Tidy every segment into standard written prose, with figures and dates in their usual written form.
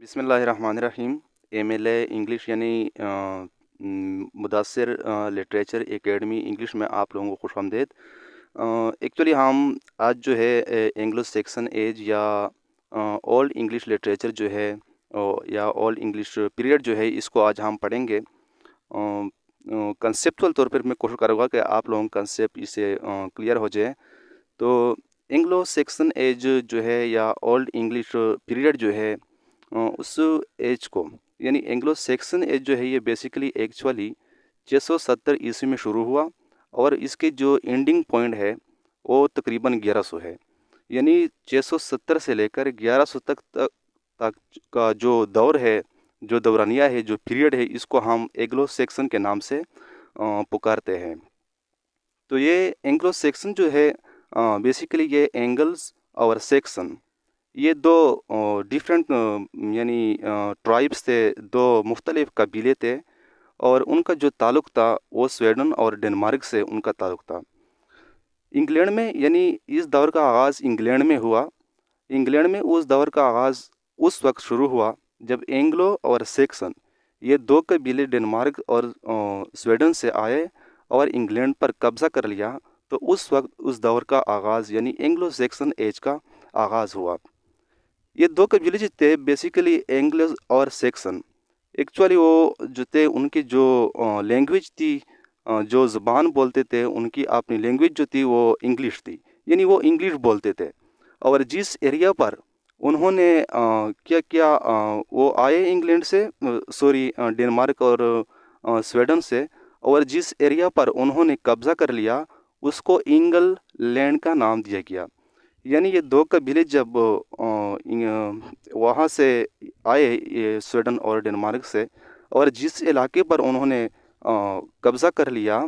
बिस्मिल्लाहिर्रहमानिर्रहीम। MLA English यानी Mudassir literature academy English में आप लोगों को खुशामदीद। एक्चुअली हम आज जो है एंग्लो सेक्सन एज या ओल्ड इंग्लिश लिटरेचर जो है या ओल्ड इंग्लिश पीरियड जो है इसको आज हम पढ़ेंगे। कंसेप्चुअल तौर पर मैं कोशिश करूँगा कि आप लोगों का कंसेप्ट इससे क्लियर हो जाए। तो एंग्लो सेक्सन एज जो है या ओल्ड इंग्लिश पीरियड जो है उस एज को यानी एंग्लो सेक्सन एज जो है ये बेसिकली एक्चुअली 670 ईस्वी में शुरू हुआ और इसके जो एंडिंग पॉइंट है वो तकरीबन 1100 है। यानी 670 से लेकर 1100 तक का जो दौर है, जो दौरानिया है, जो पीरियड है, इसको हम एंग्लो सेक्सन के नाम से पुकारते हैं। तो ये एंग्लो सेक्सन जो है बेसिकली ये एंगल्स और सेक्सन ये दो डिफरेंट यानी ट्राइब्स थे, दो मुख्तलिफ कबीले थे और उनका जो ताल्लुक़ था वो स्वीडन और डेनमार्क से उनका ताल्लुक़ था। इंग्लैंड में यानी इस दौर का आगाज़ इंग्लैंड में हुआ। इंग्लैंड में उस दौर का आगाज़ उस वक्त शुरू हुआ जब एंग्लो और सेक्सन ये दो कबीले डेनमार्क और स्वीडन से आए और इंग्लैंड पर कब्ज़ा कर लिया। तो उस वक्त उस दौर का आगाज़ यानी एंग्लो सेक्सन एज का आगाज़ हुआ। ये दो कबीले जो थे बेसिकली एंग्लो और सेक्सन, एक्चुअली वो जो थे उनकी जो लैंग्वेज थी, जो ज़ुबान बोलते थे, उनकी अपनी लैंग्वेज जो थी वो इंग्लिश थी, यानी वो इंग्लिश बोलते थे। और जिस एरिया पर उन्होंने क्या किया, वो आए इंग्लैंड से, डेनमार्क और स्वीडन से, और जिस एरिया पर उन्होंने कब्ज़ा कर लिया उसको इंगल लैंड का नाम दिया गया। यानी ये दो कबीले जब वहाँ से आए, ये स्वीडन और डेनमार्क से, और जिस इलाके पर उन्होंने कब्ज़ा कर लिया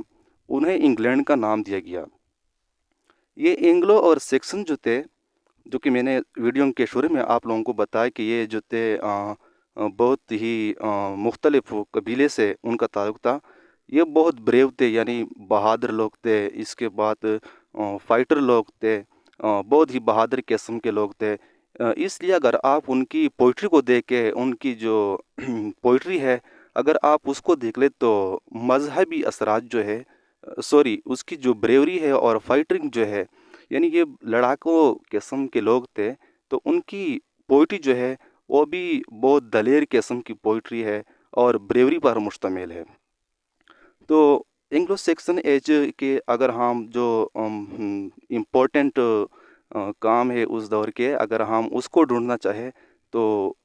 उन्हें इंग्लैंड का नाम दिया गया। ये एंग्लो और सेक्सन जो थे, जो कि मैंने वीडियो के शुरू में आप लोगों को बताया कि ये जो थे बहुत ही मुख्तलिफ कबीले से उनका ताल्लुक़ था। ये बहुत ब्रेव थे, यानी बहादुर लोग थे। इसके बाद फाइटर लोग थे, बहुत ही बहादुर किस्म के लोग थे। इसलिए अगर आप उनकी पोइट्री को देख के, उनकी जो पोइट्री है अगर आप उसको देख ले तो मजहबी असरात जो है, उसकी जो ब्रेवरी है और फाइटिंग जो है, यानी ये लड़ाकू किस्म के लोग थे। तो उनकी पोइट्री जो है वो भी बहुत दलेर किस्म की पोइट्री है और ब्रेवरी पर मुश्तमिल है। तो एंग्लो सेक्सन एज के अगर हम जो इम्पोर्टेंट काम है उस दौर के, अगर हम उसको ढूंढना चाहे तो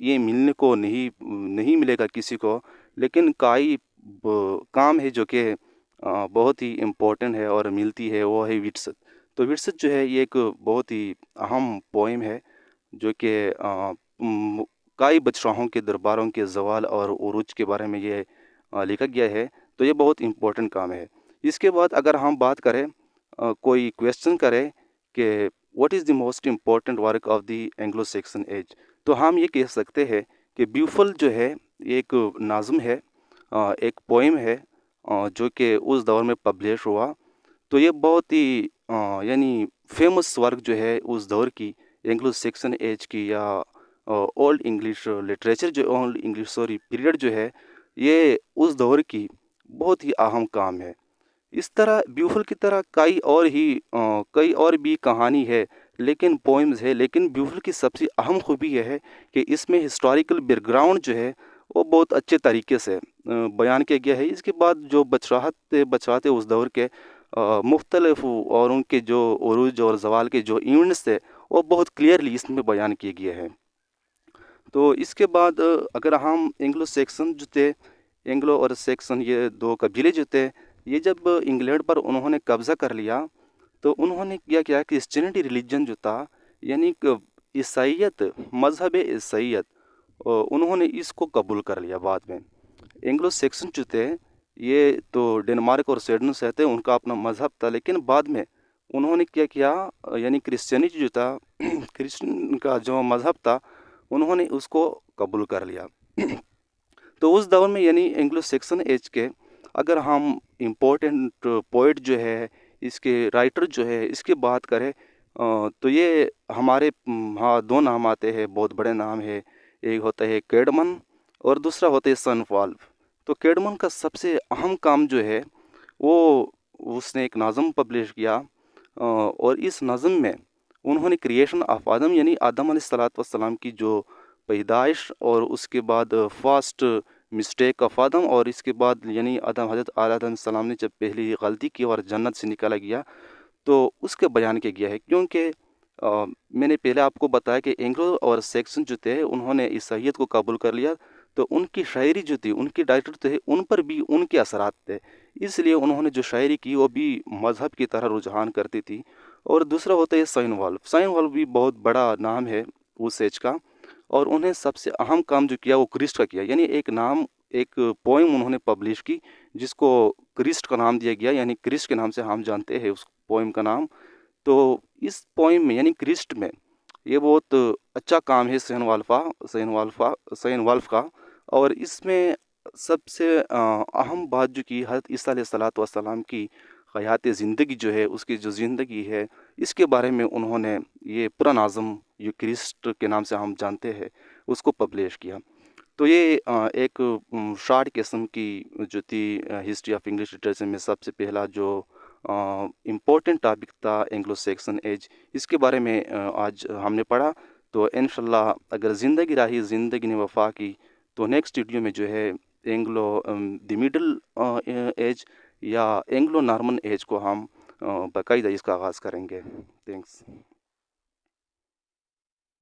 ये मिलने को नहीं मिलेगा किसी को। लेकिन कई काम है जो कि बहुत ही इम्पोर्टेंट है और मिलती है, वो है विरसत। तो विरसत जो है ये एक बहुत ही अहम पोइम है जो कि कई बादशाहों के दरबारों के ज़वाल और उरूज के बारे में ये लिखा गया है। तो ये बहुत इम्पोर्टेंट काम है। इसके बाद अगर हम बात करें, कोई क्वेश्चन करें कि what is the most important work of the Anglo Saxon age, तो हम ये कह सकते हैं कि ब्यूफल जो है एक नाज़म है, एक पोइम है जो कि उस दौर में पब्लिश हुआ। तो ये बहुत ही यानी फेमस वर्क जो है उस दौर की एंग्लो सेक्सन एज की या ओल्ड इंग्लिश लिटरेचर जो ओल्ड इंग्लिश पीरियड जो है, ये उस दौर की बहुत ही अहम काम है। इस तरह ब्यूफल की तरह कई और भी कहानी है, लेकिन पोइम्स है, लेकिन ब्यूफल की सबसे अहम खूबी यह है कि इसमें हिस्टोरिकल बैकग्राउंड जो है वो बहुत अच्छे तरीके से बयान किया गया है। इसके बाद जो बचराते उस दौर के मुख्तलिफ और उनके जो उरूज और ज़वाल के जो इवेंट्स थे वो बहुत क्लियरली इसमें बयान किए गए हैं। तो इसके बाद अगर हम एंग्लो सेक्सन जो थे, एंग्लो और सेक्सन ये दो कबीले जो थे, ये जब इंग्लैंड पर उन्होंने कब्ज़ा कर लिया तो उन्होंने किया क्या, क्रिश्चियनिटी रिलीजन जो था, यानी ईसाइयत, मज़हब ईसाइयत, उन्होंने इसको कबूल कर लिया बाद में। एंग्लो सेक्सन जो थे ये तो डेनमार्क और स्वीडन से थे, उनका अपना मज़हब था, लेकिन बाद में उन्होंने क्या किया, यानी क्रिश्चियनिटी जो था क्रिश्चियन का जो मज़हब था उन्होंने उसको कबूल कर लिया। तो उस दौर में यानी एंग्लो सेक्सन एज के अगर हम इम्पोर्टेंट पोइट जो है, इसके राइटर जो है, इसकी बात करें तो ये हमारे हाँ दो नाम आते हैं, बहुत बड़े नाम है। ایک ہوتا ہے کیڈمن اور دوسرا ہوتا ہے سن والف۔ تو کیڈمن کا سب سے اہم کام جو ہے وہ اس نے ایک نظم پبلش کیا، اور اس نظم میں انہوں نے کریشن آف آدم یعنی آدم علیہ السلام کی جو پیدائش، اور اس کے بعد فاسٹ مسٹیک آف آدم، اور اس کے بعد یعنی حضرت علیہ السلام نے جب پہلی غلطی کی اور جنت سے نکالا گیا تو اس کے بیان کیا گیا ہے۔ کیونکہ میں نے پہلے آپ کو بتایا کہ اینگلو اور سیکسن جو تھے انہوں نے عیسائیت کو قبول کر لیا، تو ان کی شاعری جو تھی، ان کی ڈائریکٹر تھے، ان پر بھی ان کے اثرات تھے، اس لیے انہوں نے جو شاعری کی وہ بھی مذہب کی طرح رجحان کرتی تھی۔ اور دوسرا ہوتا ہے سائن والف۔ سائن والف بھی بہت بڑا نام ہے اس ایج کا، اور انہیں سب سے اہم کام جو کیا وہ کرسٹ کا کیا، یعنی ایک پوئم انہوں نے پبلش کی جس کو کرسٹ کا نام دیا گیا، یعنی کرسٹ کے نام سے ہم جانتے ہیں اس پوئم کا نام۔ تو اس پوئم میں یعنی کرسٹ میں یہ بہت اچھا کام ہے سین والف کا، اور اس میں سب سے اہم بات جو کی حضرت عیسیٰ علیہ السلام کی حیات زندگی جو ہے، اس کی جو زندگی ہے، اس کے بارے میں انہوں نے یہ پورا نظم جو کرسٹ کے نام سے ہم جانتے ہیں اس کو پبلش کیا۔ تو یہ ایک شارٹ قسم کی جو تھی ہسٹری آف انگلش لٹریچر میں سب سے پہلا جو امپورٹنٹ ٹاپک تھا اینگلو سیکسن ایج، اس کے بارے میں آج ہم نے پڑھا۔ تو انشاءاللہ اگر زندگی رہی، زندگی نے وفا کی، تو نیکسٹ ویڈیو میں جو ہے اینگلو دی مڈل ایج یا اینگلو نارمن ایج کو ہم باقاعدہ اس کا آغاز کریں گے۔ تھینکس۔